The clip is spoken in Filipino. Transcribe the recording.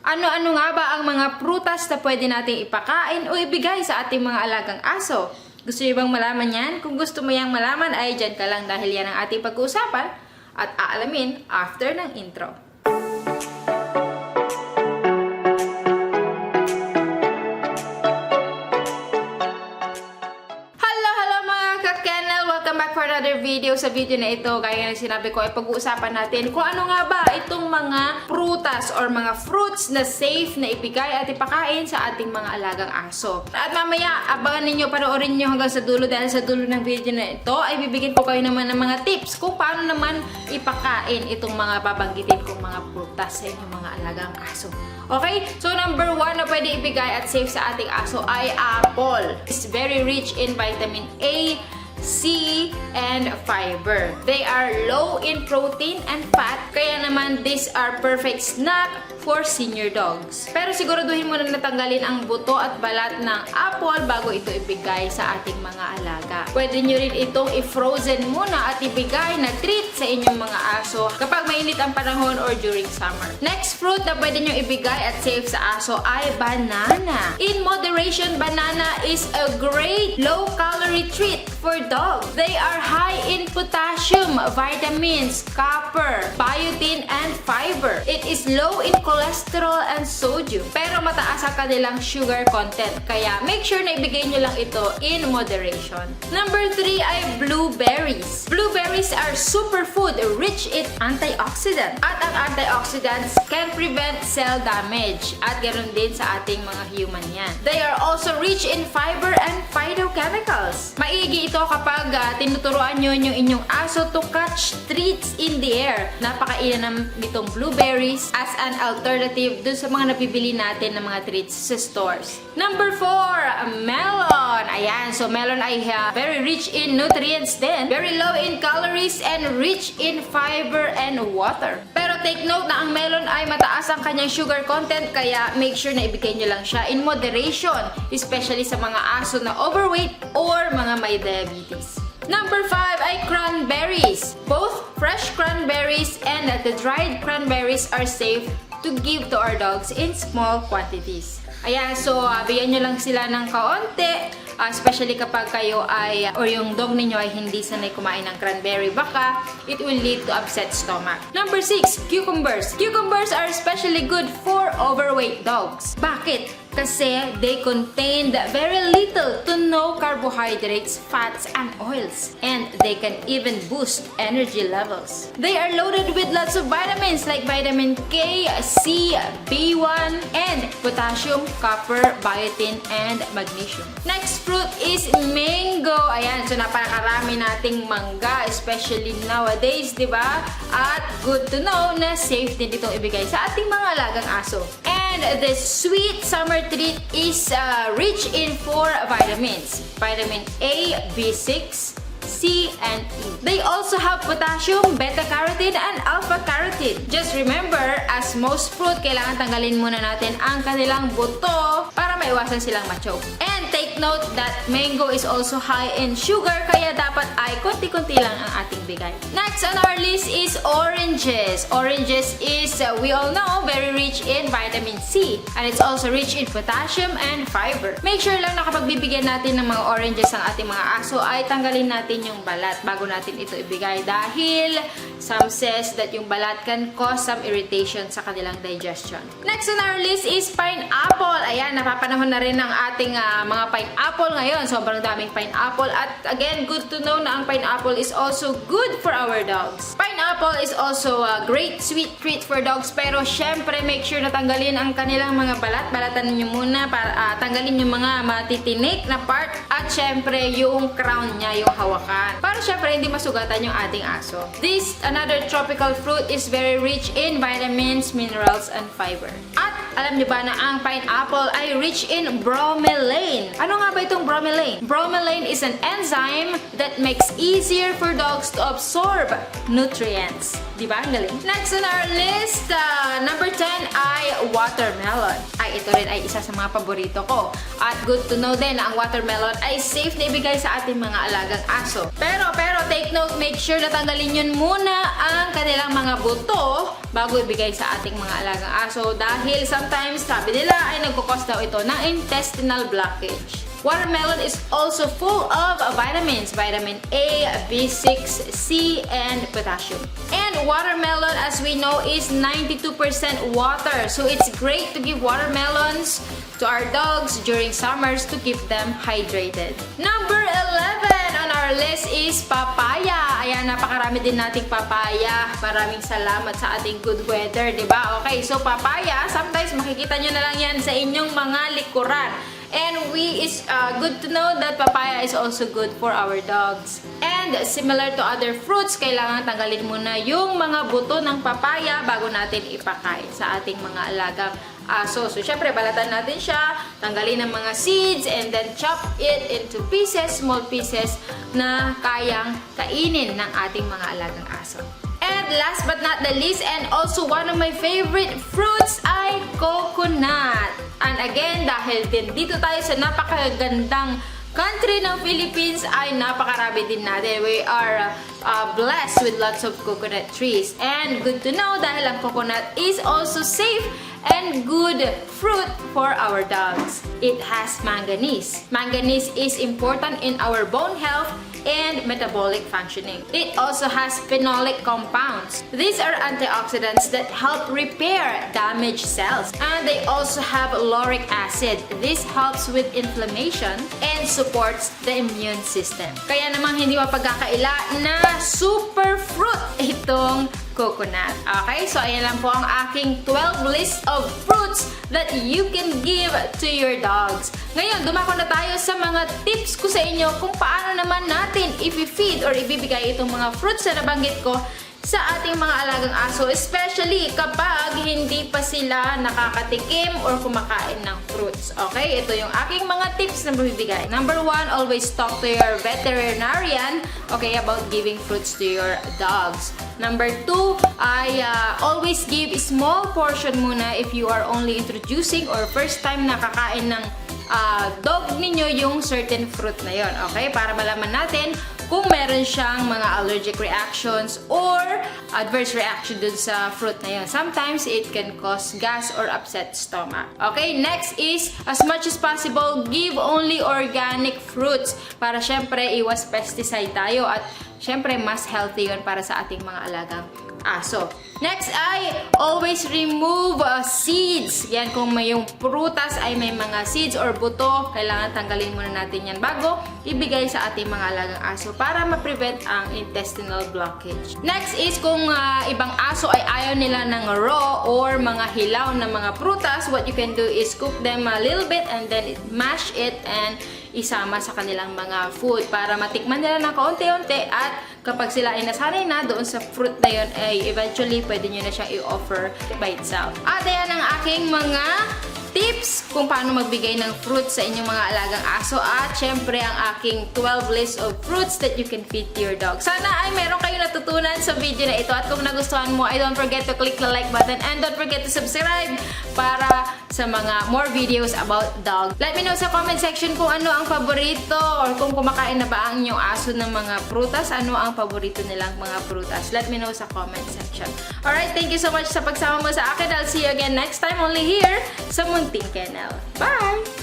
Ano-ano nga ba ang mga prutas na pwede nating ipakain o ibigay sa ating mga alagang aso? Gusto niyo bang malaman yan? Kung gusto mo yang malaman ay dyan ka lang dahil yan ang ating pag-uusapan at aalamin after ng intro. For another video. Sa video na ito, gaya ng sinabi ko, ay pag-uusapan natin kung ano nga ba itong mga prutas or mga fruits na safe na ibigay at ipakain sa ating mga alagang aso. At mamaya, abangan ninyo, panoorin nyo hanggang sa dulo dahil sa dulo ng video na ito ay bibigyan ko kayo naman ng mga tips kung paano naman ipakain itong mga babanggitin kong mga prutas sa inyong mga alagang aso. Okay? So, number 1 na pwede ibigay at safe sa ating aso ay apple. It's very rich in vitamin A, C, and fiber. They are low in protein and fat, kaya naman these are perfect snack for senior dogs. Pero siguraduhin mo na natanggalin ang buto at balat ng apple bago ito ibigay sa ating mga alaga. Pwede nyo rin itong i-frozen muna at ibigay na treat sa inyong mga aso kapag mainit ang panahon or during summer. Next fruit na pwede nyo ibigay at safe sa aso ay banana. In moderation, banana is a great low-calorie treat for dogs. They are high in potassium, vitamins, copper, biotin, and fiber. It is low in cholesterol and sodium. Pero mataas ang kanilang sugar content. Kaya make sure na ibigay nyo lang ito in moderation. Number 3 ay blueberries. Blueberries are superfood rich in antioxidant. At ang antioxidants can prevent cell damage. At ganoon din sa ating mga human yan. They are also rich in fiber and phytochemicals. Maigi ito kapag tinuturuan nyo yung inyong aso to catch treats in the air. Napakainan nitong blueberries as an alternative dun sa mga nabibili natin ng mga treats sa stores. Number 4, melon. Ayan, so melon ay very rich in nutrients din. Very low in calories and rich in fiber and water. Pero take note na ang melon ay mataas ang kanyang sugar content, kaya make sure na ibigay nyo lang siya in moderation, especially sa mga aso na overweight or mga may diabetes. Number 5 ay cranberries. Both fresh cranberries and the dried cranberries are safe to give to our dogs in small quantities. Ayan, so bigyan nyo lang sila ng kaunti, especially kapag kayo ay, or yung dog ninyo ay hindi sanay kumain ng cranberry, baka it will lead to upset stomach. Number 6, cucumbers. Cucumbers are especially good for overweight dogs. Bakit? Kasi they contain very little to no carbohydrates, fats, and oils. And they can even boost energy levels. They are loaded with lots of vitamins like vitamin K, C, B1, and potassium, copper, biotin, and magnesium. Next fruit is mango. Ayan, so napakarami nating mangga, especially nowadays, di ba? At good to know na safe din itong ibigay sa ating mga alagang aso. And the sweet summer treat is rich in 4 vitamins. Vitamin A, B6, C, and E. They also have potassium, beta-carotene, and alpha-carotene. Just remember, as most fruit, kailangan tanggalin muna natin ang kanilang buto para maiwasan silang ma-choke. And take note that mango is also high in sugar, kaya dapat ay konti-konti lang ang ating bigay. Next on our list is oranges. Oranges is, we all know, very rich in vitamin C. And it's also rich in potassium and fiber. Make sure lang na kapag bibigyan natin ng mga oranges ang ating mga aso, ay tanggalin natin yung balat bago natin ito ibigay dahil some says that yung balat can cause some irritation sa kanilang digestion. Next on our list is pineapple. Ayan, napapanahon na rin ng ating mga pineapple ngayon. Sobrang daming pineapple at again, good to know na ang pineapple is also good for our dogs. Pineapple is also a great sweet treat for dogs, pero syempre make sure na tanggalin ang kanilang mga balat. Balatan niyo muna para tanggalin yung mga matitinik na part at syempre yung crown niya, yung hawakan. Para syempre hindi masugatan yung ating aso. This another tropical fruit is very rich in vitamins, minerals, and fiber. At alam niyo ba na ang pineapple ay rich in bromelain? Ano nga ba itong bromelain? Bromelain is an enzyme that makes easier for dogs to absorb nutrients. Diba? Ang galing. Next on our list, number 10 ay watermelon. Ay, ito rin ay isa sa mga paborito ko. At good to know din na ang watermelon ay safe na ibigay sa ating mga alagang aso. Pero take note, make sure na tanggalin yun muna ang kanilang mga buto bago ibigay sa ating mga alagang aso dahil sometimes sabi nila ay nagkukos daw ito ng intestinal blockage. Watermelon is also full of vitamins, vitamin A, B6, C, and potassium. And watermelon, as we know, is 92% water. So it's great to give watermelons to our dogs during summers to keep them hydrated. Number 11 on our list is papaya. Ayan, napakarami din nating papaya. Maraming salamat sa ating good weather, di ba? Okay, so papaya, sometimes makikita nyo na lang yan sa inyong mga likuran. And it's good to know that papaya is also good for our dogs. And similar to other fruits, kailangan tanggalin muna yung mga buto ng papaya bago natin ipakain sa ating mga alagang aso. So, syempre, balatan natin siya, tanggalin ang mga seeds, and then chop it into pieces, small pieces na kayang kainin ng ating mga alagang aso. And last but not the least, and also one of my favorite fruits ay coconut. And again, dahil din dito tayo sa napakagandang country ng Philippines ay napakarami din natin. We are blessed with lots of coconut trees. And good to know dahil ang coconut is also safe and good fruit for our dogs. It has manganese. Manganese is important in our bone health and metabolic functioning. It also has phenolic compounds. These are antioxidants that help repair damaged cells. And they also have lauric acid. This helps with inflammation and supports the immune system. Kaya namang hindi mapagkakaila na super fruit itong coconut. Okay, so ayan lang po ang aking 12 list of fruits that you can give to your dogs. Ngayon, dumako na tayo sa mga tips ko sa inyo kung paano naman natin i-feed or ibibigay itong mga fruits na nabanggit ko sa ating mga alagang aso, especially kapag hindi pa sila nakakatikim or kumakain ng fruits. Okay, ito yung aking mga tips na mabibigay. Number 1, always talk to your veterinarian, okay, about giving fruits to your dogs. Number 2, ay always give small portion muna if you are only introducing or first time nakakain ng dog ninyo yung certain fruit na yon. Okay, para malaman natin kung meron siyang mga allergic reactions or adverse reaction dun sa fruit na yun. Sometimes it can cause gas or upset stomach. Okay, next is as much as possible, give only organic fruits para syempre iwas pesticide tayo at syempre mas healthy yun para sa ating mga alagang aso. Next ay always remove seeds. Yan, kung may yung prutas ay may mga seeds or buto, kailangan tanggalin muna natin yan bago ibigay sa ating mga alagang aso para ma-prevent ang intestinal blockage. Next is kung ibang aso ay ayaw nila ng raw or mga hilaw na mga prutas, what you can do is cook them a little bit and then mash it and isama sa kanilang mga food para matikman nila ng kaunti-unti at kapag sila ay nasanay na doon sa fruit na yun ay eventually pwede nyo na siyang i-offer by itself. At ayan ang aking mga tips kung paano magbigay ng fruits sa inyong mga alagang aso at syempre ang aking 12 list of fruits that you can feed to your dog. Sana ay meron kayo natutunan sa video na ito at kung nagustuhan mo ay don't forget to click the like button and don't forget to subscribe para sa mga more videos about dog. Let me know sa comment section kung ano ang paborito or kung kumakain na ba ang inyong aso ng mga prutas, ano ang paborito nilang mga prutas. Let me know sa comment section. Alright, thank you so much sa pagsama mo sa akin. I'll see you again next time only here sa Munting Kennel. Bye!